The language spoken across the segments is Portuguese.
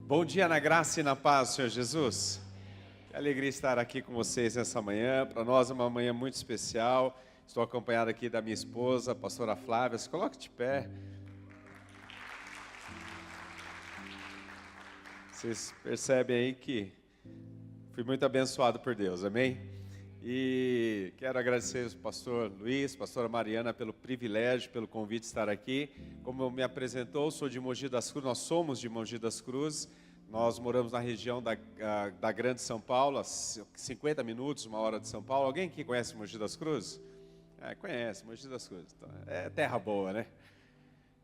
Bom dia na graça e na paz, Senhor Jesus. Que alegria estar aqui com vocês nessa manhã. Para nós é uma manhã muito especial. Estou acompanhado aqui da minha esposa, a pastora Flávia. Se coloque de pé. Vocês percebem aí que fui muito abençoado por Deus, amém? E quero agradecer ao pastor Luiz, pastora Mariana, pelo privilégio, pelo convite de estar aqui. Como me apresentou, sou de Mogi das Cruzes, nós somos de Mogi das Cruzes. Nós moramos na região da Grande São Paulo, a 50 minutos, uma hora de São Paulo. Alguém aqui conhece Mogi das Cruzes? Conhece, Mogi das Cruzes. Então, é terra boa, né?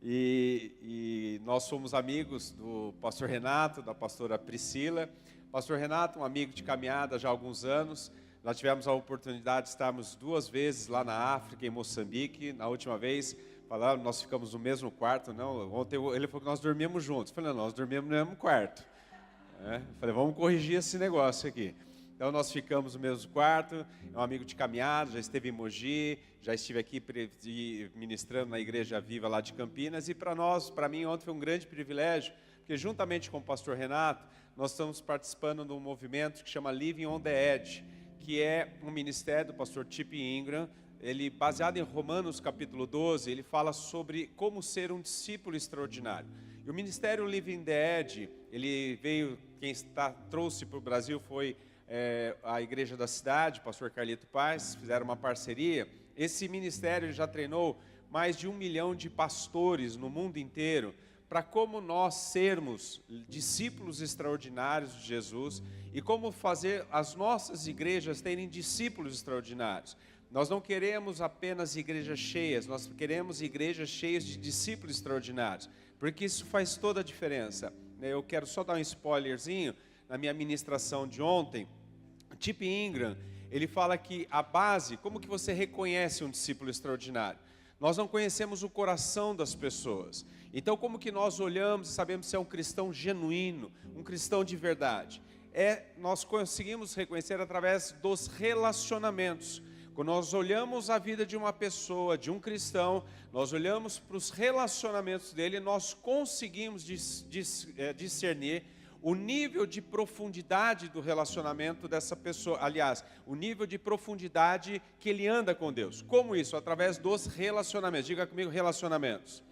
E nós somos amigos do pastor Renato, da pastora Priscila. Pastor Renato, um amigo de caminhada já há alguns anos. Nós tivemos a oportunidade de estarmos 2 vezes lá na África, em Moçambique. Na última vez, falaram, nós ficamos no mesmo quarto. Não, ontem ele falou que nós dormíamos juntos. Eu falei, não, nós dormimos no mesmo quarto. Eu falei, vamos corrigir esse negócio aqui. Então nós ficamos no mesmo quarto. É um amigo de caminhada, já esteve em Mogi, já estive aqui ministrando na Igreja Viva lá de Campinas. E para mim, ontem foi um grande privilégio, porque juntamente com o pastor Renato, nós estamos participando de um movimento que chama Living on the Edge, que é um ministério do pastor Chip Ingram. Ele, baseado em Romanos capítulo 12, ele fala sobre como ser um discípulo extraordinário. E o ministério Living the Edge, ele veio, trouxe para o Brasil foi a igreja da cidade, o pastor Carlito Paz, fizeram uma parceria. Esse ministério já treinou mais de 1 milhão de pastores no mundo inteiro, para como nós sermos discípulos extraordinários de Jesus e como fazer as nossas igrejas terem discípulos extraordinários. Nós não queremos apenas igrejas cheias, nós queremos igrejas cheias de discípulos extraordinários, porque isso faz toda a diferença. Eu quero só dar um spoilerzinho, na minha ministração de ontem, Chip Ingram, ele fala que a base, como que você reconhece um discípulo extraordinário? Nós não conhecemos o coração das pessoas. Então, como que nós olhamos e sabemos se é um cristão genuíno, um cristão de verdade? Nós conseguimos reconhecer através dos relacionamentos. Quando nós olhamos a vida de uma pessoa, de um cristão, nós olhamos para os relacionamentos dele, nós conseguimos discernir o nível de profundidade do relacionamento dessa pessoa, aliás, o nível de profundidade que ele anda com Deus. Como isso? Através dos relacionamentos. Diga comigo, relacionamentos.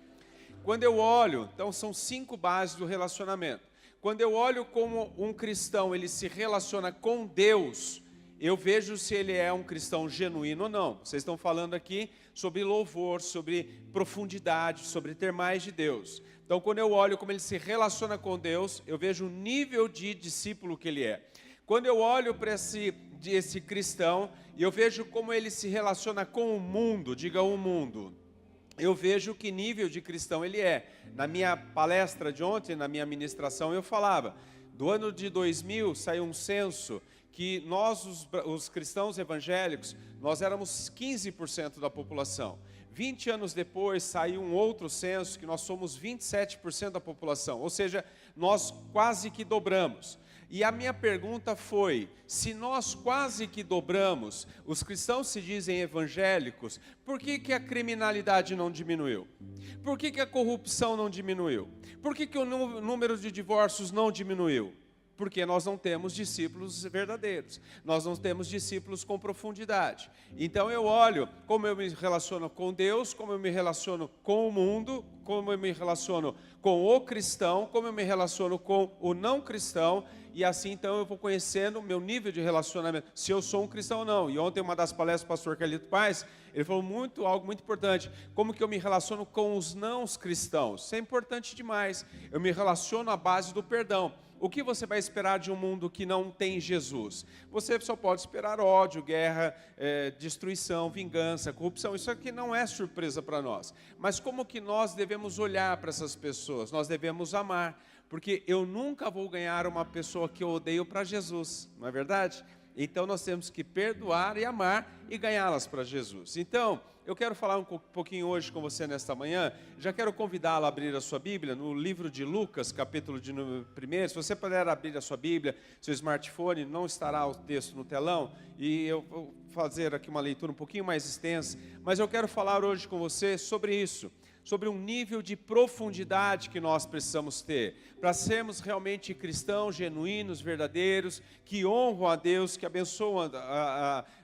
Quando eu olho, então são 5 bases do relacionamento. Quando eu olho como um cristão, ele se relaciona com Deus, eu vejo se ele é um cristão genuíno ou não. Vocês estão falando aqui sobre louvor, sobre profundidade, sobre ter mais de Deus. Então, quando eu olho como ele se relaciona com Deus, eu vejo o nível de discípulo que ele é. Quando eu olho para esse cristão, e eu vejo como ele se relaciona com o mundo, diga o mundo, eu vejo que nível de cristão ele é. Na minha palestra de ontem, na minha ministração, eu falava, do ano de 2000 saiu um censo, que nós, os cristãos evangélicos, nós éramos 15% da população. 20 anos depois, saiu um outro censo, que nós somos 27% da população. Ou seja, nós quase que dobramos. E a minha pergunta foi, se nós quase que dobramos, os cristãos se dizem evangélicos, por que a criminalidade não diminuiu? Por que a corrupção não diminuiu? Por que o número de divórcios não diminuiu? Porque nós não temos discípulos verdadeiros, nós não temos discípulos com profundidade. Então eu olho como eu me relaciono com Deus, como eu me relaciono com o mundo, como eu me relaciono com o cristão, como eu me relaciono com o não cristão, e assim então eu vou conhecendo o meu nível de relacionamento, se eu sou um cristão ou não. E ontem uma das palestras do pastor Carlito Paz, ele falou algo muito importante, como que eu me relaciono com os não cristãos. Isso é importante demais, eu me relaciono à base do perdão. O que você vai esperar de um mundo que não tem Jesus? Você só pode esperar ódio, guerra, destruição, vingança, corrupção. Isso aqui não é surpresa para nós. Mas como que nós devemos olhar para essas pessoas? Nós devemos amar, porque eu nunca vou ganhar uma pessoa que eu odeio para Jesus, não é verdade? Então nós temos que perdoar e amar e ganhá-las para Jesus. Então, eu quero falar um pouquinho hoje com você nesta manhã. Já quero convidá-la a abrir a sua Bíblia no livro de Lucas, capítulo de número 1. Se você puder abrir a sua Bíblia, seu smartphone, não estará o texto no telão. E eu vou fazer aqui uma leitura um pouquinho mais extensa. Mas eu quero falar hoje com você sobre isso. sobre um nível de profundidade que nós precisamos ter, para sermos realmente cristãos genuínos, verdadeiros, que honram a Deus, que abençoam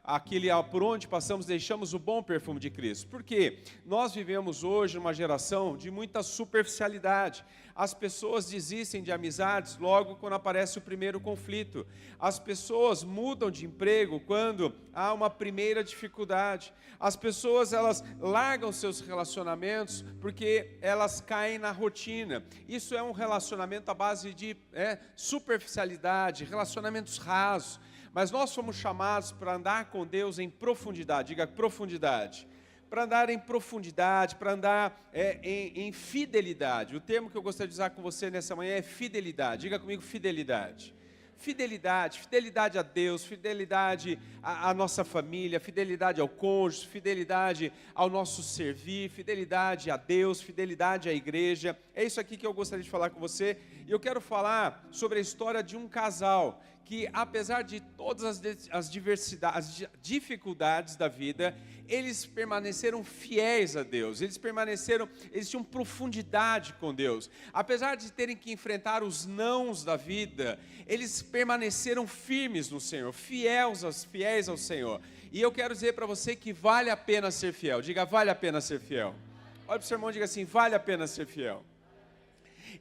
aquele por onde passamos, deixamos o bom perfume de Cristo. Porque nós vivemos hoje numa geração de muita superficialidade. As pessoas desistem de amizades logo quando aparece o primeiro conflito. As pessoas mudam de emprego quando há uma primeira dificuldade. As pessoas, elas largam seus relacionamentos porque elas caem na rotina. Isso é um relacionamento à base de superficialidade, relacionamentos rasos. Mas nós fomos chamados para andar com Deus em profundidade. Diga profundidade. Para andar em profundidade, para andar em fidelidade. O termo que eu gostaria de usar com você nessa manhã é fidelidade. Diga comigo fidelidade. Fidelidade, fidelidade a Deus, fidelidade à nossa família, fidelidade ao cônjuge, fidelidade ao nosso servir, fidelidade a Deus, fidelidade à igreja. É isso aqui que eu gostaria de falar com você. E eu quero falar sobre a história de um casal que, apesar de todas as dificuldades da vida, eles permaneceram fiéis a Deus, eles tinham profundidade com Deus. Apesar de terem que enfrentar os nãos da vida, eles permaneceram firmes no Senhor, fiéis ao Senhor. E eu quero dizer para você que vale a pena ser fiel. Diga, vale a pena ser fiel. Olha para o seu irmão e diga assim, vale a pena ser fiel.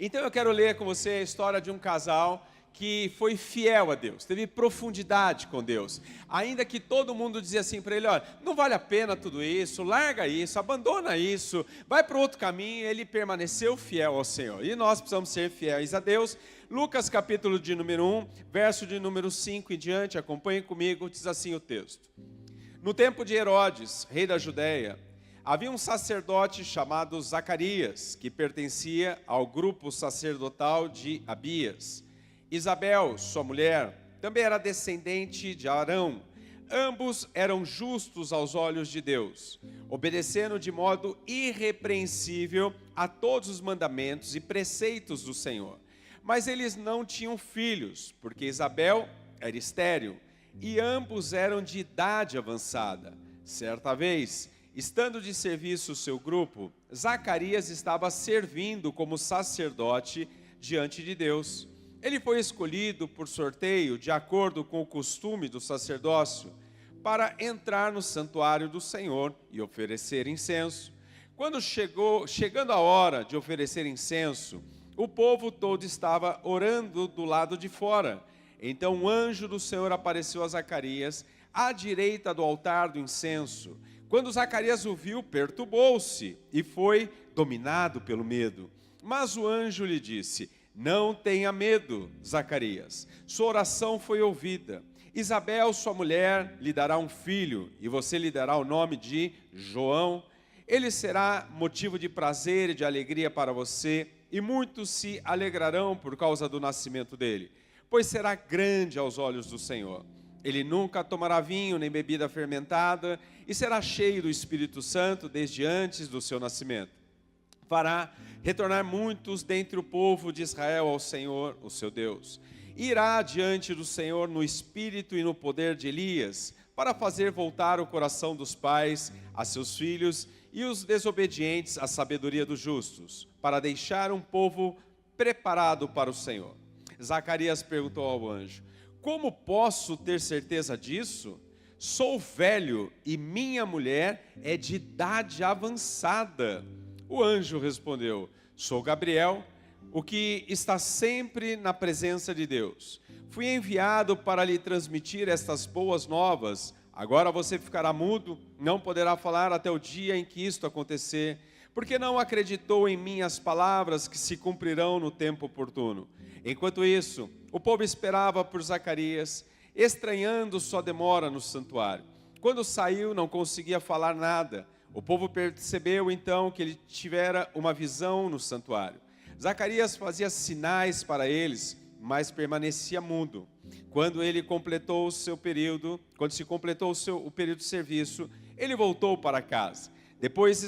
Então eu quero ler com você a história de um casal que foi fiel a Deus, teve profundidade com Deus, ainda que todo mundo dizia assim para ele, olha, não vale a pena tudo isso, larga isso, abandona isso, vai para outro caminho. Ele permaneceu fiel ao Senhor, e nós precisamos ser fiéis a Deus. Lucas capítulo de número 1, verso de número 5 em diante, acompanhem comigo, diz assim o texto. No tempo de Herodes, rei da Judéia, havia um sacerdote chamado Zacarias, que pertencia ao grupo sacerdotal de Abias. Isabel, sua mulher, também era descendente de Arão. Ambos eram justos aos olhos de Deus, obedecendo de modo irrepreensível a todos os mandamentos e preceitos do Senhor. Mas eles não tinham filhos, porque Isabel era estéril, e ambos eram de idade avançada. Certa vez, estando de serviço o seu grupo, Zacarias estava servindo como sacerdote diante de Deus. Ele foi escolhido por sorteio, de acordo com o costume do sacerdócio, para entrar no santuário do Senhor e oferecer incenso. Chegando a hora de oferecer incenso, o povo todo estava orando do lado de fora. Então um anjo do Senhor apareceu a Zacarias, à direita do altar do incenso. Quando Zacarias o viu, perturbou-se e foi dominado pelo medo. Mas o anjo lhe disse, não tenha medo, Zacarias, sua oração foi ouvida. Isabel, sua mulher, lhe dará um filho, e você lhe dará o nome de João. Ele será motivo de prazer e de alegria para você, e muitos se alegrarão por causa do nascimento dele, pois será grande aos olhos do Senhor. Ele nunca tomará vinho nem bebida fermentada, e será cheio do Espírito Santo desde antes do seu nascimento. Fará retornar muitos dentre o povo de Israel ao Senhor, o seu Deus. Irá diante do Senhor no espírito e no poder de Elias, para fazer voltar o coração dos pais a seus filhos e os desobedientes à sabedoria dos justos, para deixar um povo preparado para o Senhor. Zacarias perguntou ao anjo, como posso ter certeza disso? Sou velho e minha mulher é de idade avançada. O anjo respondeu, sou Gabriel, o que está sempre na presença de Deus. Fui enviado para lhe transmitir estas boas novas. Agora você ficará mudo, não poderá falar até o dia em que isto acontecer, porque não acreditou em minhas palavras que se cumprirão no tempo oportuno. Enquanto isso, o povo esperava por Zacarias, estranhando sua demora no santuário. Quando saiu, não conseguia falar nada. O povo percebeu então que ele tivera uma visão no santuário. Zacarias fazia sinais para eles, mas permanecia mudo. Quando se completou o período de serviço, ele voltou para casa. Depois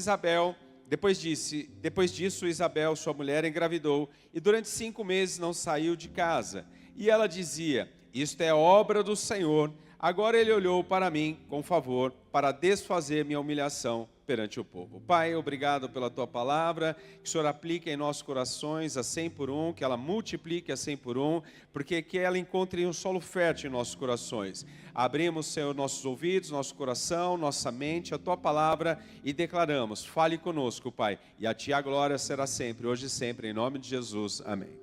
disso, Isabel, sua mulher, engravidou e durante 5 meses não saiu de casa. E ela dizia, isto é obra do Senhor. Agora ele olhou para mim com favor, para desfazer minha humilhação perante o povo. Pai, obrigado pela tua palavra, que o Senhor aplique em nossos corações a 100 por 1, que ela multiplique a 100 por 1, porque que ela encontre um solo fértil em nossos corações. Abrimos, Senhor, nossos ouvidos, nosso coração, nossa mente, a tua palavra e declaramos, fale conosco, Pai, e a ti a glória será sempre, hoje e sempre, em nome de Jesus, amém.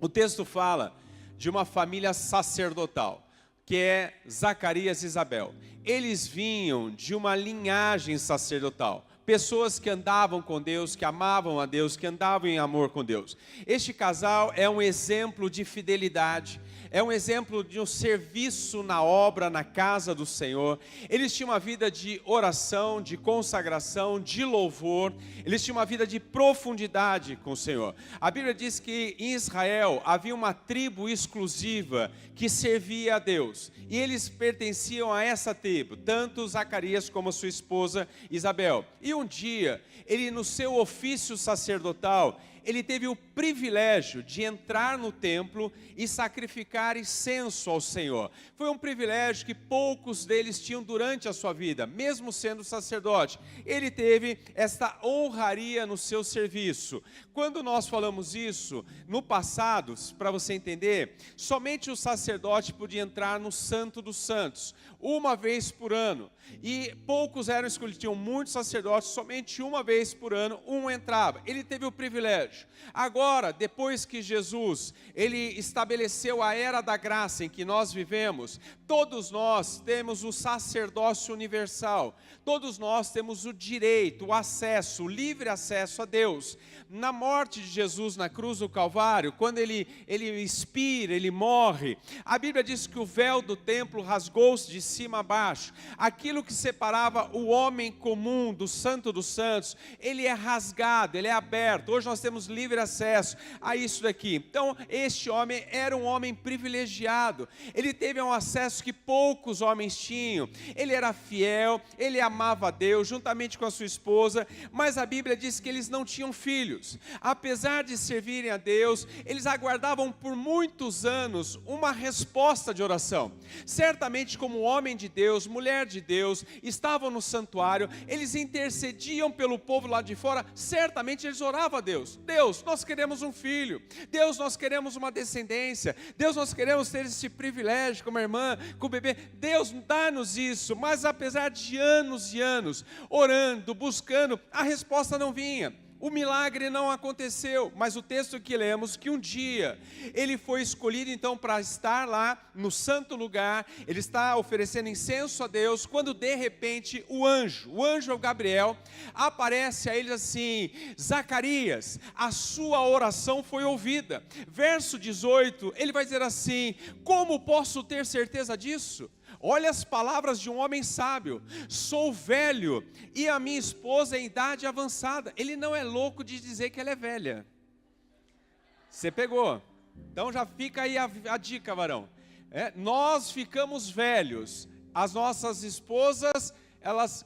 O texto fala de uma família sacerdotal, que é Zacarias e Isabel. Eles vinham de uma linhagem sacerdotal, pessoas que andavam com Deus, que amavam a Deus, que andavam em amor com Deus. Este casal é um exemplo de fidelidade, é um exemplo de um serviço na obra, na casa do Senhor. Eles tinham uma vida de oração, de consagração, de louvor. Eles tinham uma vida de profundidade com o Senhor. A Bíblia diz que em Israel havia uma tribo exclusiva que servia a Deus. E eles pertenciam a essa tribo, tanto Zacarias como a sua esposa Isabel. E um dia, ele no seu ofício sacerdotal, ele teve o privilégio de entrar no templo e sacrificar incenso ao Senhor. Foi um privilégio que poucos deles tinham durante a sua vida, mesmo sendo sacerdote. Ele teve esta honraria no seu serviço. Quando nós falamos isso, no passado, para você entender, somente o sacerdote podia entrar no Santo dos Santos, uma vez por ano. E poucos eram escolhidos, tinham muitos sacerdotes, somente uma vez por ano, um entrava. Ele teve o privilégio. Agora, depois que Jesus, ele estabeleceu a era da graça em que nós vivemos, todos nós temos o sacerdócio universal, todos nós temos o direito, o acesso, o livre acesso a Deus. Na morte de Jesus na cruz do Calvário, quando ele expira, ele morre, a Bíblia diz que o véu do templo rasgou-se de cima a baixo. Aquilo que separava o homem comum do Santo dos Santos, ele é rasgado, ele é aberto. Hoje nós temos livre acesso a isso daqui. Então, este homem era um homem privilegiado. Ele teve um acesso que poucos homens tinham. Ele era fiel, ele amava a Deus, juntamente com a sua esposa, mas a Bíblia diz que eles não tinham filhos. Apesar de servirem a Deus, eles aguardavam por muitos anos uma resposta de oração. Certamente, como homem de Deus, mulher de Deus, estavam no santuário, eles intercediam pelo povo lá de fora, certamente eles oravam a Deus. Deus, nós queremos um filho. Deus, nós queremos uma descendência. Deus, nós queremos ter esse privilégio com a irmã, com o bebê. Deus, dá-nos isso. Mas apesar de anos e anos orando, buscando, a resposta não vinha. O milagre não aconteceu, mas o texto que lemos, que um dia ele foi escolhido então para estar lá no santo lugar, ele está oferecendo incenso a Deus, quando de repente o anjo Gabriel, aparece a ele assim: Zacarias, a sua oração foi ouvida. Verso 18, ele vai dizer assim: como posso ter certeza disso? Olha as palavras de um homem sábio: sou velho e a minha esposa em idade avançada. Ele não é louco de dizer que ela é velha. Você pegou? Então já fica aí a dica, varão. Nós ficamos velhos, as nossas esposas, elas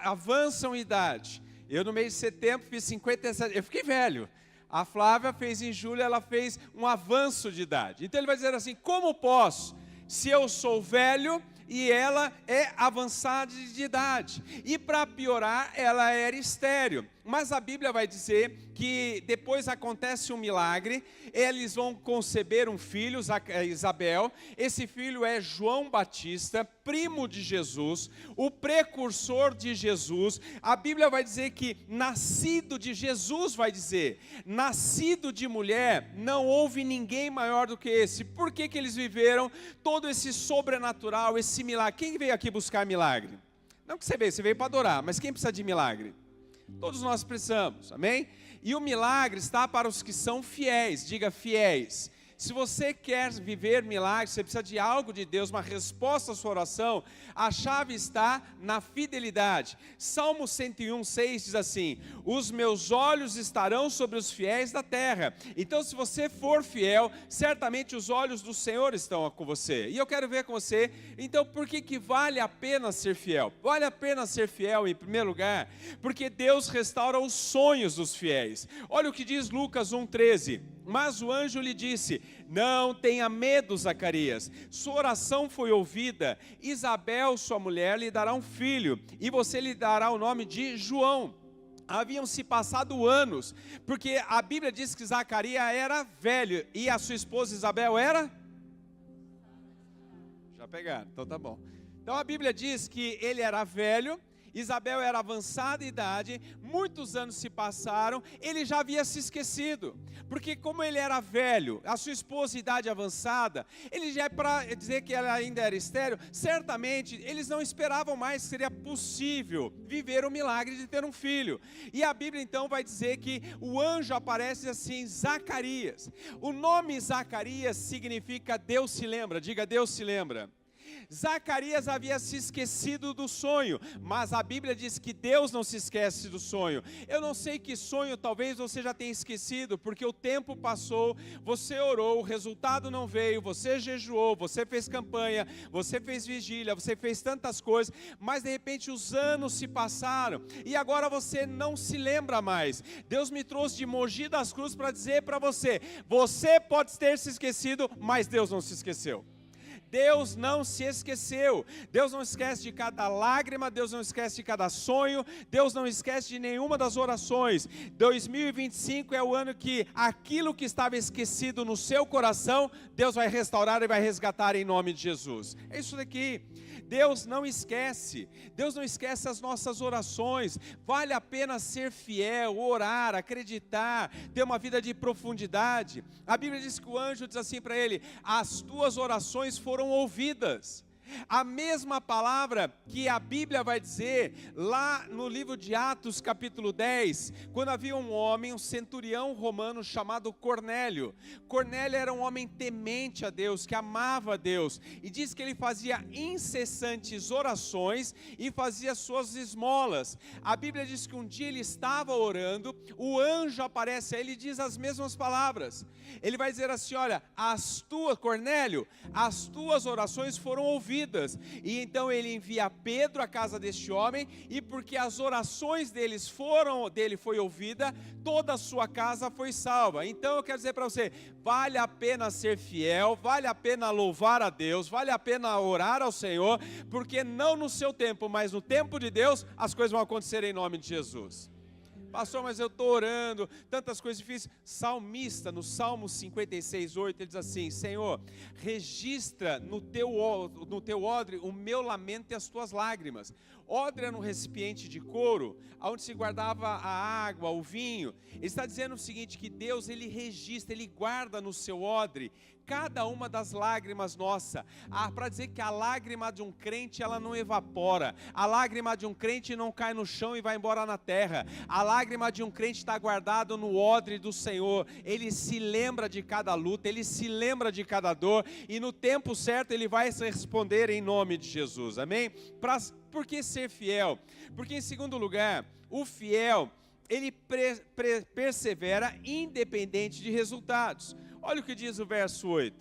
avançam em idade. Eu no mês de setembro fiz 57, eu fiquei velho. A Flávia fez em julho, ela fez um avanço de idade. Então ele vai dizer assim: como posso, se eu sou velho e ela é avançada de idade? E para piorar, ela era estéril. Mas a Bíblia vai dizer que depois acontece um milagre, eles vão conceber um filho, Isabel. Esse filho é João Batista, primo de Jesus, o precursor de Jesus. A Bíblia vai dizer que nascido de Jesus, vai dizer, nascido de mulher, não houve ninguém maior do que esse. Por que eles viveram todo esse sobrenatural, esse milagre? Quem veio aqui buscar milagre? Não que você veio para adorar, mas quem precisa de milagre? Todos nós precisamos, amém? E o milagre está para os que são fiéis, diga fiéis. Se você quer viver milagres, você precisa de algo de Deus, uma resposta à sua oração, a chave está na fidelidade. Salmo 101:6 diz assim: os meus olhos estarão sobre os fiéis da terra. Então, se você for fiel, certamente os olhos do Senhor estão com você. E eu quero ver com você, então, por que vale a pena ser fiel? Vale a pena ser fiel, em primeiro lugar, porque Deus restaura os sonhos dos fiéis. Olha o que diz Lucas 1:13. Mas o anjo lhe disse: não tenha medo, Zacarias, sua oração foi ouvida. Isabel, sua mulher, lhe dará um filho, e você lhe dará o nome de João. Haviam se passado anos, porque a Bíblia diz que Zacarias era velho, e a sua esposa Isabel era? Já pegaram, então tá bom. Então a Bíblia diz que ele era velho, Isabel era avançada de idade, muitos anos se passaram, ele já havia se esquecido, porque como ele era velho, a sua esposa de idade avançada, ele já é para dizer que ela ainda era estéril, certamente eles não esperavam mais que seria possível viver o milagre de ter um filho. E a Bíblia então vai dizer que o anjo aparece assim, Zacarias. O nome Zacarias significa Deus se lembra, diga Deus se lembra. Zacarias havia se esquecido do sonho, mas a Bíblia diz que Deus não se esquece do sonho. Eu não sei que sonho talvez você já tenha esquecido, porque o tempo passou, você orou, o resultado não veio, você jejuou, você fez campanha, você fez vigília, você fez tantas coisas, mas de repente os anos se passaram, e agora você não se lembra mais. Deus me trouxe de Mogi das Cruzes para dizer para você, você pode ter se esquecido, mas Deus não se esqueceu. Deus não se esqueceu, Deus não esquece de cada lágrima, Deus não esquece de cada sonho, Deus não esquece de nenhuma das orações. 2025 é o ano que aquilo que estava esquecido no seu coração, Deus vai restaurar e vai resgatar em nome de Jesus. É isso daqui. Deus não esquece as nossas orações. Vale a pena ser fiel, orar, acreditar, ter uma vida de profundidade. A Bíblia diz que o anjo diz assim para ele: as tuas orações foram ouvidas. A mesma palavra que a Bíblia vai dizer lá no livro de Atos capítulo 10, quando havia um homem, um centurião romano chamado Cornélio. Cornélio era um homem temente a Deus, que amava a Deus, e diz que ele fazia incessantes orações e fazia suas esmolas. A Bíblia diz que um dia ele estava orando, o anjo aparece a ele e diz as mesmas palavras. Ele vai dizer assim: olha, Cornélio, as tuas orações foram ouvidas. E então ele envia Pedro à casa deste homem, e porque as orações dele foi ouvida, toda a sua casa foi salva. Então eu quero dizer para você, vale a pena ser fiel, vale a pena louvar a Deus, vale a pena orar ao Senhor, porque não no seu tempo, mas no tempo de Deus, as coisas vão acontecer em nome de Jesus. Pastor, mas eu estou orando, tantas coisas difíceis. Salmista, no Salmo 56:8, ele diz assim: Senhor, registra no teu odre o meu lamento e as tuas lágrimas. Odre era um recipiente de couro, onde se guardava a água, o vinho. Ele está dizendo o seguinte, que Deus, ele registra, ele guarda no seu odre cada uma das lágrimas nossa, para dizer que a lágrima de um crente, ela não evapora, a lágrima de um crente não cai no chão e vai embora na terra, a lágrima de um crente está guardada no odre do Senhor. Ele se lembra de cada luta, ele se lembra de cada dor, e no tempo certo ele vai responder em nome de Jesus, amém? Por que ser fiel? Porque em segundo lugar, o fiel, ele persevera independente de resultados. Olha o que diz o verso 8.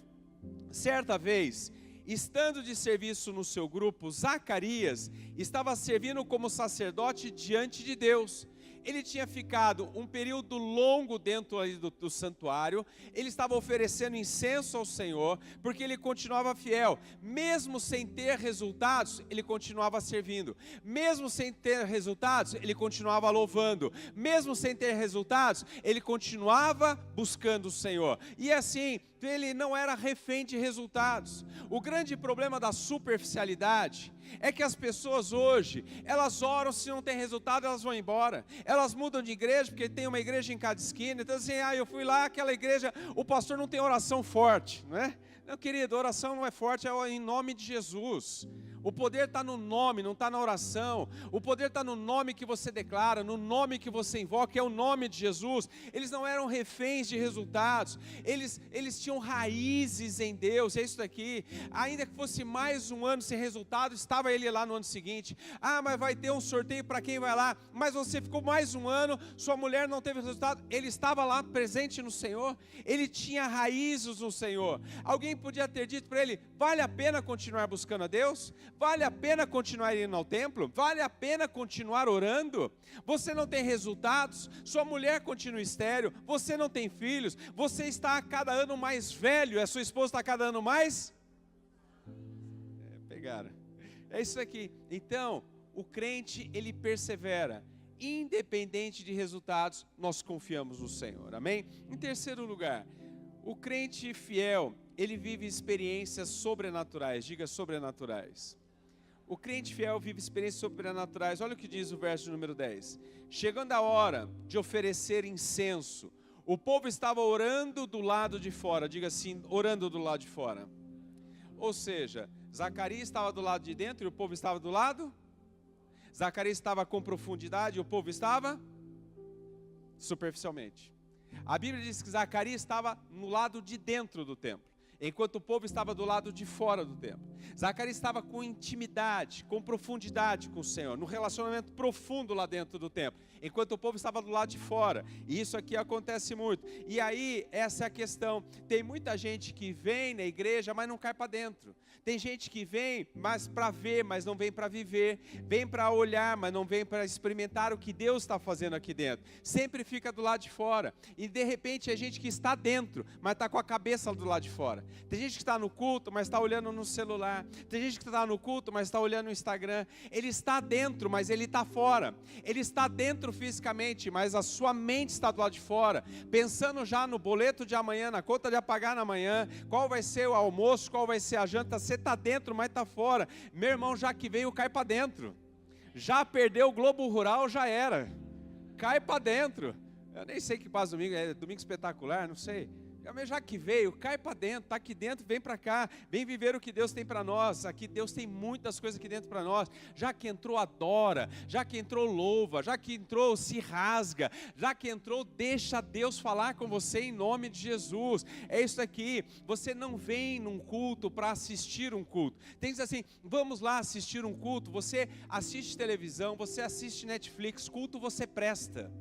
Certa vez, estando de serviço no seu grupo, Zacarias estava servindo como sacerdote diante de Deus. Ele tinha ficado um período longo dentro do santuário, ele estava oferecendo incenso ao Senhor, porque ele continuava fiel, mesmo sem ter resultados, ele continuava servindo, mesmo sem ter resultados, ele continuava louvando, mesmo sem ter resultados, ele continuava buscando o Senhor, e assim, ele não era refém de resultados. O grande problema da superficialidade é que as pessoas hoje, elas oram, se não tem resultado, elas vão embora. Elas mudam de igreja, porque tem uma igreja em cada esquina. Então assim, eu fui lá, aquela igreja, o pastor não tem oração forte, não é? Não, querido, a oração não é forte, é em nome de Jesus. O poder está no nome, não está na oração. O poder está no nome que você declara, no nome que você invoca, é o nome de Jesus. Eles não eram reféns de resultados, eles tinham raízes em Deus, é isso daqui. Ainda que fosse mais um ano sem resultado, estava ele lá no ano seguinte. Mas vai ter um sorteio para quem vai lá, mas você ficou mais um ano, sua mulher não teve resultado. Ele estava lá presente no Senhor, ele tinha raízes no Senhor. Alguém podia ter dito para ele: vale a pena continuar buscando a Deus? Vale a pena continuar indo ao templo? Vale a pena continuar orando? Você não tem resultados, sua mulher continua estéril, você não tem filhos, você está a cada ano mais velho, a sua esposa está a cada ano mais... pegaram. É isso aqui. Então, o crente, ele persevera. Independente de resultados, nós confiamos no Senhor. Amém? Em terceiro lugar, o crente fiel, ele vive experiências sobrenaturais. Diga sobrenaturais. O crente fiel vive experiências sobrenaturais. Olha o que diz o verso número 10. Chegando a hora de oferecer incenso, o povo estava orando do lado de fora. Diga assim, orando do lado de fora. Ou seja, Zacarias estava do lado de dentro e o povo estava do lado? Zacarias estava com profundidade e o povo estava superficialmente. A Bíblia diz que Zacarias estava no lado de dentro do templo, enquanto o povo estava do lado de fora do templo. Zacarias estava com intimidade, com profundidade com o Senhor, no relacionamento profundo lá dentro do templo, enquanto o povo estava do lado de fora. E isso aqui acontece muito. E aí, essa é a questão. Tem muita gente que vem na igreja, mas não cai para dentro. Tem gente que vem mas para ver, mas não vem para viver. Vem para olhar, mas não vem para experimentar o que Deus está fazendo aqui dentro. Sempre fica do lado de fora. E de repente é gente que está dentro, mas está com a cabeça do lado de fora. Tem gente que está no culto, mas está olhando no celular. Tem gente que está no culto, mas está olhando no Instagram. Ele está dentro, mas ele está fora. Ele está dentro fisicamente, mas a sua mente está do lado de fora, pensando já no boleto de amanhã, na conta de apagar na manhã, qual vai ser o almoço, qual vai ser a janta. Você está dentro, mas está fora. Meu irmão, já que veio, cai para dentro. Já perdeu o Globo Rural, já era. Cai para dentro. Eu nem sei que passa domingo, é domingo espetacular, não sei. Já que veio, cai para dentro, está aqui dentro, vem para cá, vem viver o que Deus tem para nós. Aqui Deus tem muitas coisas aqui dentro para nós. Já que entrou, adora. Já que entrou, louva. Já que entrou, se rasga. Já que entrou, deixa Deus falar com você em nome de Jesus. É isso aqui. Você não vem num culto para assistir um culto. Tem que dizer assim, vamos lá assistir um culto. Você assiste televisão, você assiste Netflix, culto você presta.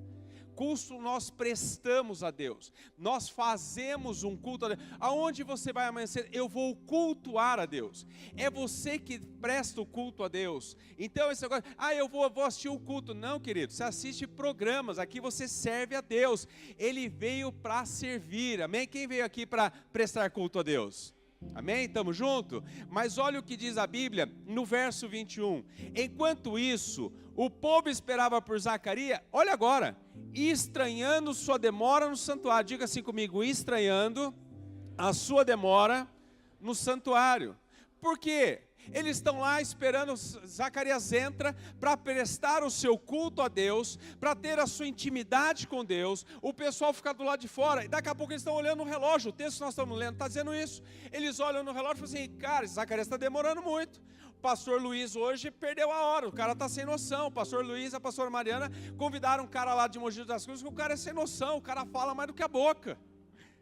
Culto nós prestamos a Deus, nós fazemos um culto a Deus. Aonde você vai amanhecer? Eu vou cultuar a Deus. É você que presta o culto a Deus. Então esse negócio, eu vou assistir o culto. Não, querido, você assiste programas, aqui você serve a Deus. Ele veio para servir, amém? Quem veio aqui para prestar culto a Deus? Amém? Estamos juntos? Mas olha o que diz a Bíblia no verso 21. Enquanto isso, o povo esperava por Zacarias, olha agora, estranhando sua demora no santuário. Diga assim comigo, estranhando a sua demora no santuário. Por quê? Eles estão lá esperando, Zacarias entra para prestar o seu culto a Deus, para ter a sua intimidade com Deus. O pessoal fica do lado de fora, e daqui a pouco eles estão olhando no relógio. O texto que nós estamos lendo está dizendo isso. Eles olham no relógio e falam assim, cara, Zacarias está demorando muito. O pastor Luiz hoje perdeu a hora, o cara está sem noção. O pastor Luiz e a pastora Mariana convidaram um cara lá de Mogi das Cruzes, que o cara é sem noção, o cara fala mais do que a boca.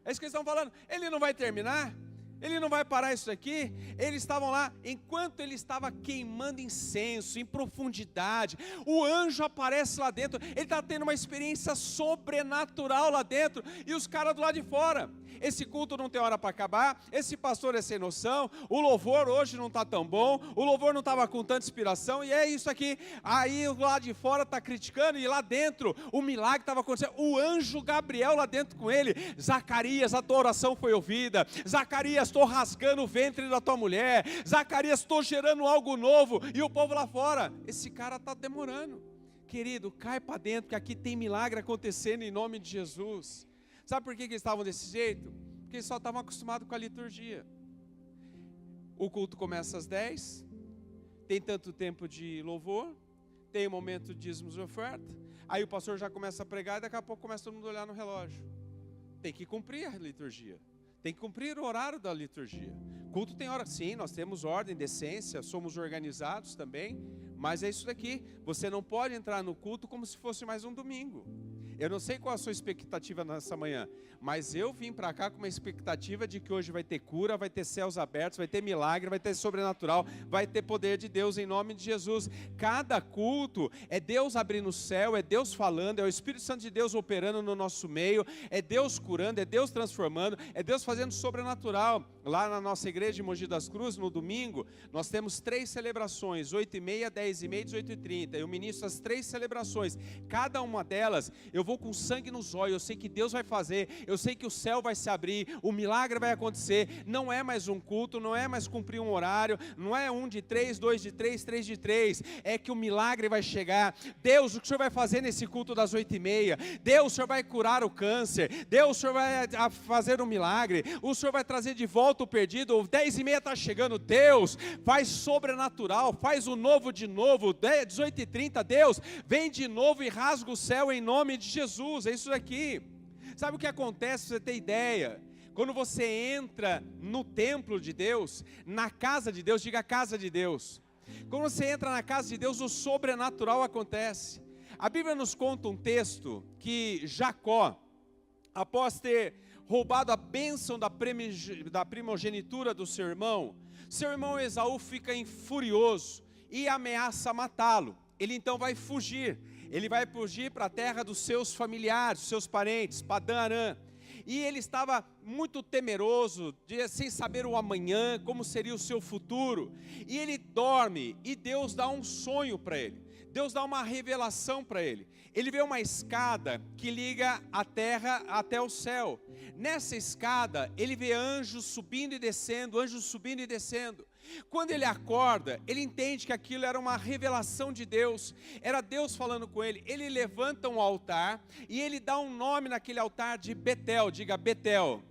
É isso que eles estão falando. Ele não vai terminar? Ele não vai parar isso aqui? Eles estavam lá, enquanto ele estava queimando incenso, em profundidade, o anjo aparece lá dentro, ele está tendo uma experiência sobrenatural lá dentro, e os caras do lado de fora. Esse culto não tem hora para acabar, esse pastor é sem noção, o louvor hoje não está tão bom, o louvor não estava com tanta inspiração, e é isso aqui. Aí o lado de fora está criticando, e lá dentro o milagre estava acontecendo, o anjo Gabriel lá dentro com ele. Zacarias, a tua oração foi ouvida. Zacarias, estou rasgando o ventre da tua mulher. Zacarias, estou gerando algo novo. E o povo lá fora, esse cara está demorando. Querido, cai para dentro, que aqui tem milagre acontecendo em nome de Jesus. Sabe por que eles estavam desse jeito? Porque eles só estavam acostumados com a liturgia. O culto começa às 10, tem tanto tempo de louvor, tem o momento de dízimos e oferta, aí o pastor já começa a pregar e daqui a pouco começa todo mundo a olhar no relógio. Tem que cumprir a liturgia, tem que cumprir o horário da liturgia. Culto tem hora, sim, nós temos ordem, decência, somos organizados também, mas é isso daqui, você não pode entrar no culto como se fosse mais um domingo. Eu não sei qual a sua expectativa nessa manhã, mas eu vim para cá com uma expectativa de que hoje vai ter cura, vai ter céus abertos, vai ter milagre, vai ter sobrenatural, vai ter poder de Deus em nome de Jesus. Cada culto é Deus abrindo o céu, é Deus falando, é o Espírito Santo de Deus operando no nosso meio, é Deus curando, é Deus transformando, é Deus fazendo sobrenatural. Lá na nossa igreja em Mogi das Cruzes, no domingo, nós temos 3 celebrações, 8h30, 10h30 e 18h30. Eu ministro as 3 celebrações. Cada uma delas, eu vou com sangue nos olhos. Eu sei que Deus vai fazer, eu sei que o céu vai se abrir, o milagre vai acontecer. Não é mais um culto, não é mais cumprir um horário, não é 1 de 3, 2 de 3, 3 de 3. É que o milagre vai chegar. Deus, o que o Senhor vai fazer nesse culto das 8h30? Deus, o Senhor vai curar o câncer. Deus, o Senhor vai fazer um milagre. O Senhor vai trazer de volta o perdido. 10h30 está chegando. Deus, faz sobrenatural, faz o novo de novo. 18h30, Deus, vem de novo e rasga o céu em nome de Jesus. É isso daqui. Sabe o que acontece, pra você ter ideia? Quando você entra no templo de Deus, na casa de Deus, diga casa de Deus. Quando você entra na casa de Deus, o sobrenatural acontece. A Bíblia nos conta um texto que Jacó, após ter roubado a bênção da primogenitura do seu irmão Esaú fica furioso e ameaça matá-lo. Ele então vai fugir. Ele vai fugir para a terra dos seus familiares, dos seus parentes, Padã Arã. E ele estava muito temeroso, sem saber o amanhã, como seria o seu futuro. E ele dorme e Deus dá um sonho para ele. Deus dá uma revelação para ele. Ele vê uma escada que liga a terra até o céu. Nessa escada, ele vê anjos subindo e descendo, anjos subindo e descendo. Quando ele acorda, ele entende que aquilo era uma revelação de Deus, era Deus falando com ele. Ele levanta um altar e ele dá um nome naquele altar de Betel, diga Betel,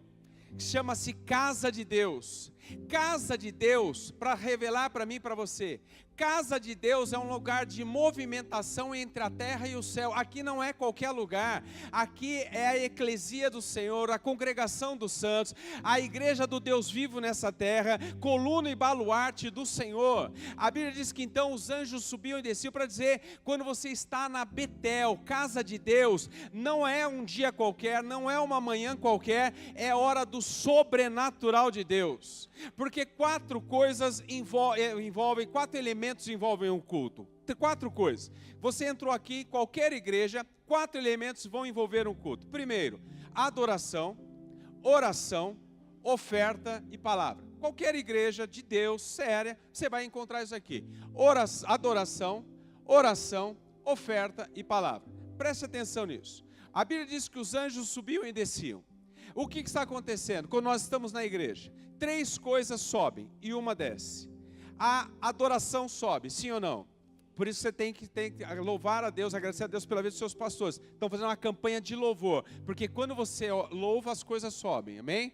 que chama-se Casa de Deus. Casa de Deus, para revelar para mim e para você, casa de Deus é um lugar de movimentação entre a terra e o céu. Aqui não é qualquer lugar, aqui é a eclesia do Senhor, a congregação dos santos, a igreja do Deus vivo nessa terra, coluna e baluarte do Senhor. A Bíblia diz que então os anjos subiam e desciam para dizer, quando você está na Betel, casa de Deus, não é um dia qualquer, não é uma manhã qualquer, é hora do sobrenatural de Deus. Porque 4 coisas envolvem, 4 elementos envolvem um culto. 4 coisas. Você entrou aqui, qualquer igreja, 4 elementos vão envolver um culto. Primeiro, adoração, oração, oferta e palavra. Qualquer igreja de Deus, séria, você vai encontrar isso aqui. Adoração, oração, oferta e palavra. Preste atenção nisso. A Bíblia diz que os anjos subiam e desciam. O que está acontecendo quando nós estamos na igreja? 3 coisas sobem e uma desce. A adoração sobe, sim ou não? Por isso você tem que louvar a Deus, agradecer a Deus pela vida dos seus pastores. Estão fazendo uma campanha de louvor, porque quando você louva, as coisas sobem, amém?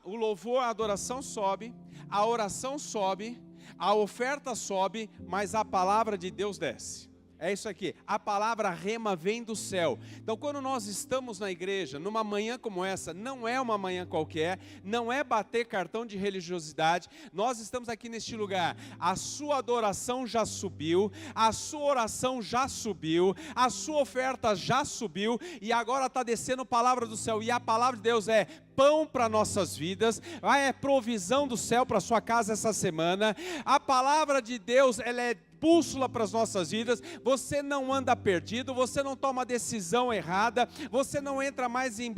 O louvor, a adoração sobe, a oração sobe, a oferta sobe, mas a palavra de Deus desce. É isso aqui, a palavra rema vem do céu. Então quando nós estamos na igreja, numa manhã como essa, não é uma manhã qualquer, não é bater cartão de religiosidade, nós estamos aqui neste lugar, a sua adoração já subiu, a sua oração já subiu, a sua oferta já subiu, e agora está descendo a palavra do céu, e a palavra de Deus é pão para nossas vidas, é provisão do céu para a sua casa essa semana. A palavra de Deus, ela é bússola para as nossas vidas. Você não anda perdido, você não toma decisão errada, você não entra mais em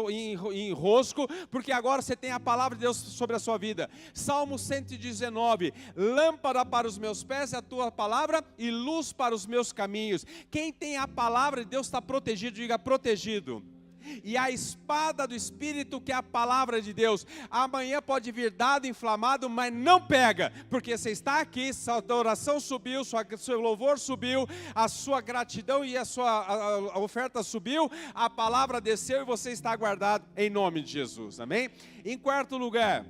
enrosco, porque agora você tem a palavra de Deus sobre a sua vida. Salmo 119, lâmpada para os meus pés é a tua palavra e luz para os meus caminhos. Quem tem a palavra de Deus está protegido, diga protegido. E a espada do Espírito, que é a palavra de Deus, amanhã pode vir dado inflamado, mas não pega, porque você está aqui, sua oração subiu, seu louvor subiu, a sua gratidão e a sua oferta subiu, a palavra desceu e você está guardado em nome de Jesus, amém? Em quarto lugar,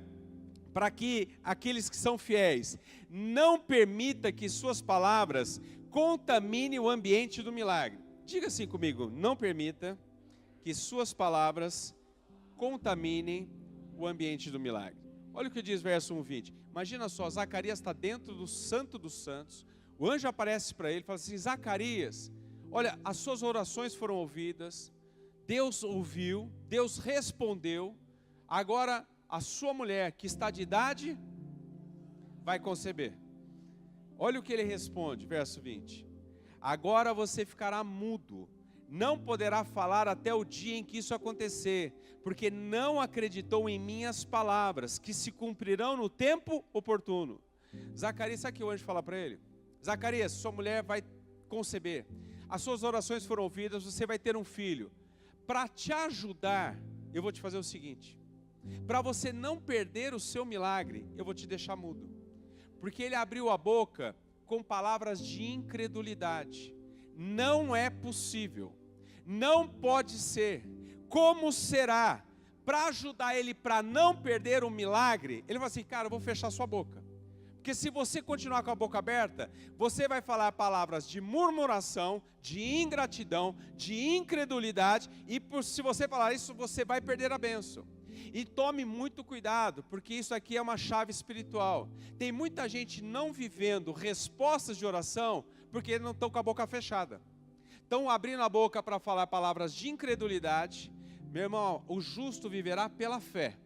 para que aqueles que são fiéis, não permita que suas palavras contaminem o ambiente do milagre. Diga assim comigo, não permita que suas palavras contaminem o ambiente do milagre. Olha o que diz verso 1:20. Imagina só, Zacarias está dentro do Santo dos Santos, o anjo aparece para ele e fala assim, Zacarias, olha, as suas orações foram ouvidas, Deus ouviu, Deus respondeu. Agora a sua mulher que está de idade vai conceber. Olha o que ele responde, verso 20. Agora você ficará mudo, não poderá falar até o dia em que isso acontecer, porque não acreditou em minhas palavras, que se cumprirão no tempo oportuno. Zacarias, sabe o que o anjo fala para ele? Zacarias, sua mulher vai conceber, as suas orações foram ouvidas, você vai ter um filho. Para te ajudar, eu vou te fazer o seguinte, para você não perder o seu milagre, eu vou te deixar mudo. Porque ele abriu a boca com palavras de incredulidade. Não é possível, não pode ser, como será? Para ajudar ele para não perder o milagre, ele vai assim, cara, eu vou fechar sua boca. Porque se você continuar com a boca aberta, você vai falar palavras de murmuração, de ingratidão, de incredulidade, e se você falar isso, você vai perder a bênção. E tome muito cuidado, porque isso aqui é uma chave espiritual. Tem muita gente não vivendo respostas de oração, porque não estão com a boca fechada. Estão abrindo a boca para falar palavras de incredulidade. Meu irmão, o justo viverá pela fé.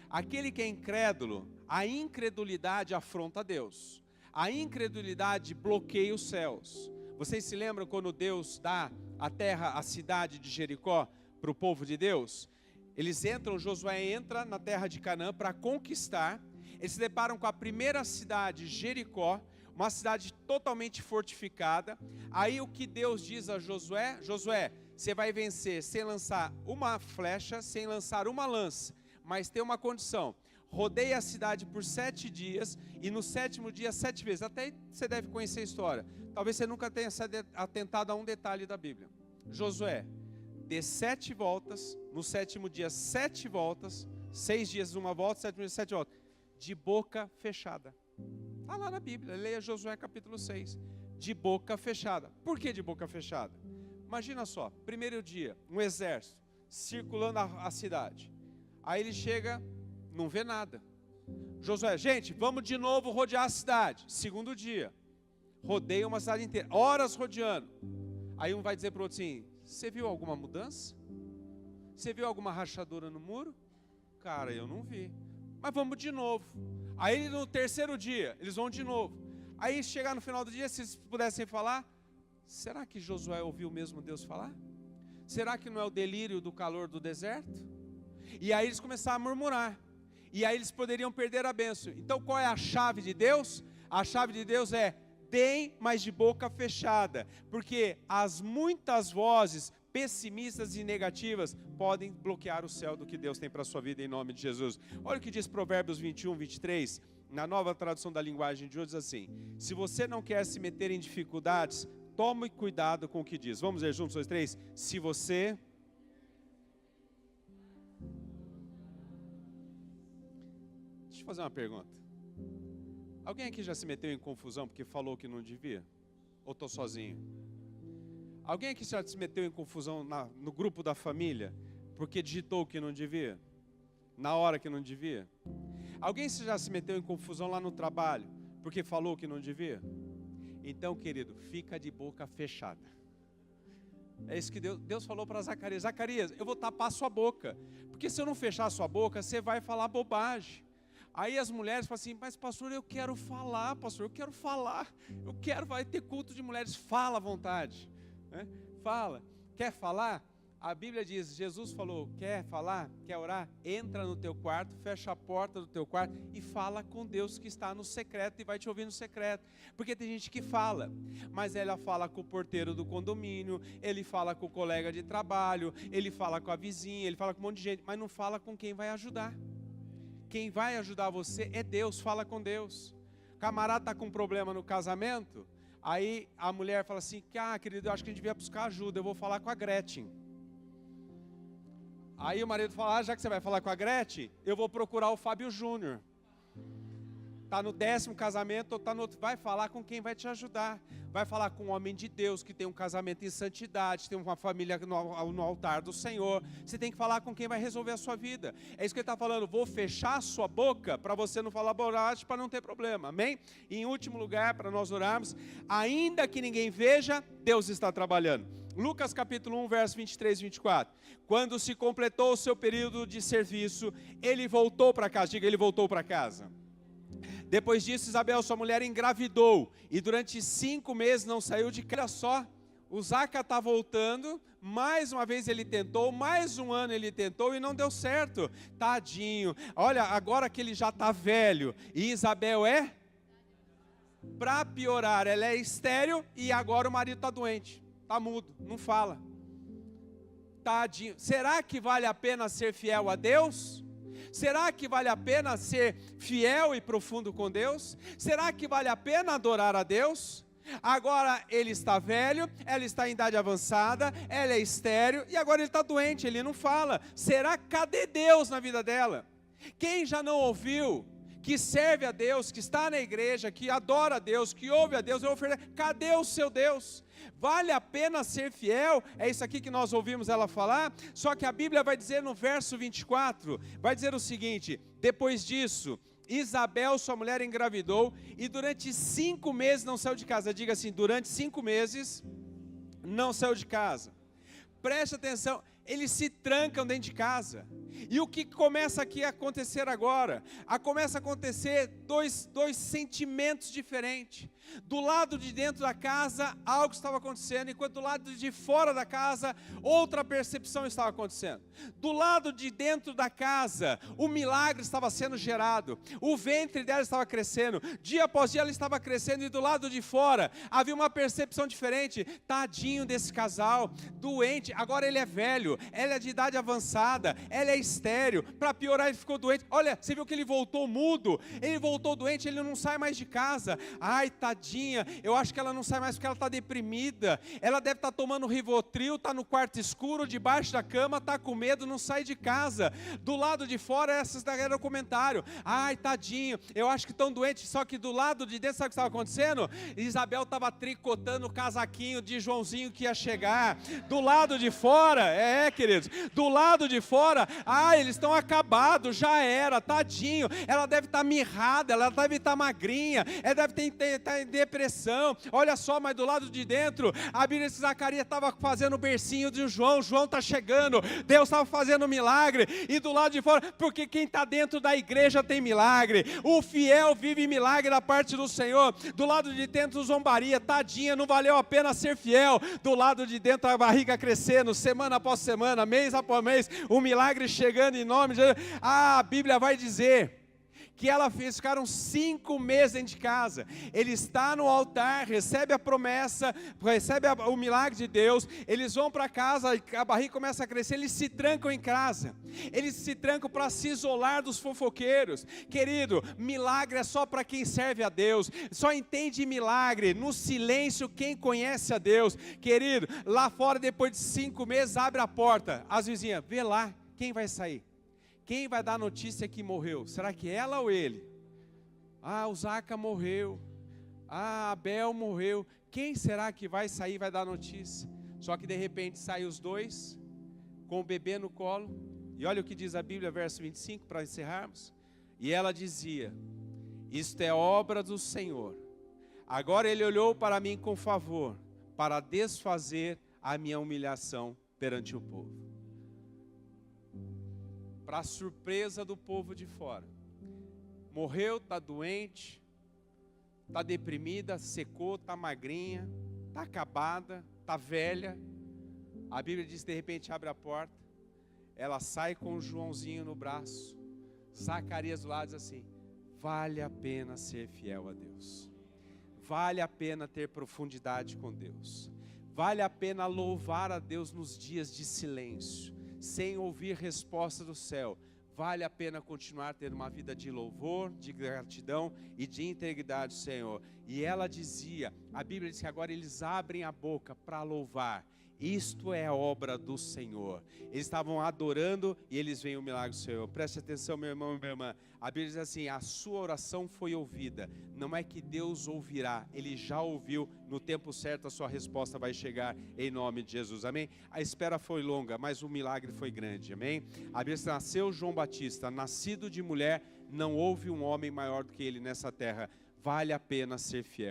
Aquele que é incrédulo, a incredulidade afronta Deus. A incredulidade bloqueia os céus. Vocês se lembram quando Deus dá a terra, a cidade de Jericó para o povo de Deus? Eles entram, Josué entra na terra de Canaã para conquistar. Eles se deparam com a primeira cidade, Jericó, uma cidade totalmente fortificada. Aí o que Deus diz a Josué? Josué, você vai vencer sem lançar uma flecha, sem lançar uma lança. Mas tem uma condição, rodeie a cidade por 7 dias, e no 7º dia 7 vezes, até você deve conhecer a história, talvez você nunca tenha se atentado a um detalhe da Bíblia. Josué, dê 7 voltas, no 7º dia 7 voltas, 6 dias uma volta, 7º dia 7 voltas, de boca fechada. Está lá na Bíblia, leia Josué capítulo 6, de boca fechada. Por que de boca fechada? Imagina só, primeiro dia, um exército circulando a cidade. Aí ele chega, não vê nada. Josué, gente, vamos de novo rodear a cidade. Segundo dia, rodeia uma cidade inteira, horas rodeando. Aí um vai dizer para o outro assim, você viu alguma mudança? Você viu alguma rachadura no muro? Cara, eu não vi. Mas vamos de novo. Aí no 3º dia, eles vão de novo. Aí chegar no final do dia, se eles pudessem falar, será que Josué ouviu mesmo Deus falar? Será que não é o delírio do calor do deserto? E aí eles começaram a murmurar. E aí eles poderiam perder a bênção. Então qual é a chave de Deus? A chave de Deus é, deem, mas de boca fechada. Porque as muitas vozes pessimistas e negativas podem bloquear o céu do que Deus tem para a sua vida em nome de Jesus. Olha o que diz Provérbios 21, 23. Na nova tradução da linguagem de hoje diz assim, se você não quer se meter em dificuldades, tome cuidado com o que diz. Vamos ver juntos, 2, 3. Se você... Deixa eu fazer uma pergunta. Alguém aqui já se meteu em confusão porque falou que não devia? Ou estou sozinho? Alguém aqui já se meteu em confusão no grupo da família porque digitou que não devia? Na hora que não devia? Alguém já se meteu em confusão lá no trabalho porque falou que não devia? Então, querido, fica de boca fechada. É isso que Deus falou para Zacarias. Zacarias, eu vou tapar sua boca, porque se eu não fechar sua boca, você vai falar bobagem. Aí as mulheres falam assim, mas pastor, eu quero falar, pastor, eu quero falar. Vai ter culto de mulheres, fala à vontade. Né? Fala, quer falar? A Bíblia diz, Jesus falou, quer falar, quer orar? Entra no teu quarto, fecha a porta do teu quarto e fala com Deus que está no secreto e vai te ouvir no secreto. Porque tem gente que fala, mas ela fala com o porteiro do condomínio, ele fala com o colega de trabalho, ele fala com a vizinha, ele fala com um monte de gente, mas não fala com quem vai ajudar. Quem vai ajudar você é Deus, fala com Deus. O camarada está com um problema no casamento, aí a mulher fala assim, querido, eu acho que a gente devia buscar ajuda, eu vou falar com a Gretchen. Aí o marido fala, já que você vai falar com a Gretchen, eu vou procurar o Fábio Júnior. Está no 10º casamento, ou está no outro, vai falar com quem vai te ajudar. Vai falar com um homem de Deus, que tem um casamento em santidade, tem uma família no altar do Senhor. Você tem que falar com quem vai resolver a sua vida. É isso que ele está falando, vou fechar a sua boca, para você não falar bobagem, para não ter problema, amém? E em último lugar, para nós orarmos, ainda que ninguém veja, Deus está trabalhando. Lucas capítulo 1, verso 23 e 24. Quando se completou o seu período de serviço, ele voltou para casa. Diga, ele voltou para casa. Depois disso, Isabel, sua mulher, engravidou. E durante 5 meses não saiu de casa. Olha só, o Zaca está voltando. Mais uma vez ele tentou, mais um ano ele tentou e não deu certo. Tadinho. Olha, agora que ele já está velho. E Isabel é? Para piorar, ela é estéril e agora o marido está doente. Está mudo, não fala. Tadinho. Será que vale a pena ser fiel a Deus? Será que vale a pena ser fiel e profundo com Deus? Será que vale a pena adorar a Deus? Agora ele está velho, ela está em idade avançada, ela é estéril e agora ele está doente, ele não fala. Será, cadê Deus na vida dela? Quem já não ouviu que serve a Deus, que está na igreja, que adora a Deus, que ouve a Deus, cadê o seu Deus? Vale a pena ser fiel? É isso aqui que nós ouvimos ela falar. Só que a Bíblia vai dizer no verso 24, vai dizer o seguinte: depois disso, Isabel, sua mulher, engravidou e durante 5 meses não saiu de casa. Diga assim, durante 5 meses não saiu de casa. Preste atenção, eles se trancam dentro de casa. E o que começa aqui a acontecer agora? Começa a acontecer dois sentimentos diferentes. Do lado de dentro da casa, algo estava acontecendo, enquanto do lado de fora da casa, outra percepção estava acontecendo. Do lado de dentro da casa, o milagre estava sendo gerado, o ventre dela estava crescendo, dia após dia ela estava crescendo, e do lado de fora, havia uma percepção diferente. Tadinho desse casal, doente, agora ele é velho, ela é de idade avançada, ela é estéril, para piorar ele ficou doente. Olha, você viu que ele voltou mudo, ele voltou doente, ele não sai mais de casa. Ai, tadinha, eu acho que ela não sai mais porque ela está deprimida, ela deve estar tomando Rivotril, está no quarto escuro, debaixo da cama, está com medo, não sai de casa. Do lado de fora, essas daí era o comentário. Ai, tadinho, eu acho que estão doentes. Só que do lado de dentro, sabe o que estava acontecendo? Isabel estava tricotando o casaquinho de Joãozinho que ia chegar. Do lado de fora, queridos, do lado de fora, eles estão acabados, já era, tadinho, ela deve estar mirrada, ela deve estar magrinha, ela deve estar em depressão. Olha só, mas do lado de dentro, a Bíblia diz que Zacarias estava fazendo o bercinho de João está chegando, Deus estava fazendo milagre. E do lado de fora, porque quem está dentro da igreja tem milagre, o fiel vive milagre da parte do Senhor. Do lado de dentro, zombaria, tadinha, não valeu a pena ser fiel. Do lado de dentro, a barriga crescendo, semana após semana, mês após mês, o milagre chegando em nome de Jesus. A Bíblia vai dizer que ficaram 5 meses dentro de casa. Ele está no altar, recebe a promessa, recebe o milagre de Deus, eles vão para casa, a barriga começa a crescer, eles se trancam em casa, eles se trancam para se isolar dos fofoqueiros. Querido, milagre é só para quem serve a Deus, só entende milagre no silêncio quem conhece a Deus. Querido, lá fora, depois de 5 meses, abre a porta, as vizinhas, vê lá, quem vai sair? Quem vai dar notícia que morreu? Será que ela ou ele? O Zaca morreu. A Abel morreu. Quem será que vai sair e vai dar notícia? Só que de repente saem os dois, com o bebê no colo. E olha o que diz a Bíblia, verso 25, para encerrarmos. E ela dizia: isto é obra do Senhor. Agora ele olhou para mim com favor, para desfazer a minha humilhação perante o povo. Para a surpresa do povo de fora, morreu, está doente, está deprimida, secou, está magrinha, está acabada, está velha. A Bíblia diz que de repente abre a porta, ela sai com o Joãozinho no braço, Zacarias do lado diz assim: vale a pena ser fiel a Deus, vale a pena ter profundidade com Deus, vale a pena louvar a Deus nos dias de silêncio, sem ouvir resposta do céu. Vale a pena continuar tendo uma vida de louvor, de gratidão e de integridade, Senhor. E ela dizia, a Bíblia diz que agora eles abrem a boca para louvar. Isto é a obra do Senhor. Eles estavam adorando e eles veem o milagre do Senhor. Preste atenção, meu irmão e minha irmã. A Bíblia diz assim: a sua oração foi ouvida. Não é que Deus ouvirá, Ele já ouviu. No tempo certo a sua resposta vai chegar em nome de Jesus, amém? A espera foi longa, mas o milagre foi grande, amém? A Bíblia diz: nasceu João Batista, nascido de mulher, não houve um homem maior do que ele nessa terra. Vale a pena ser fiel.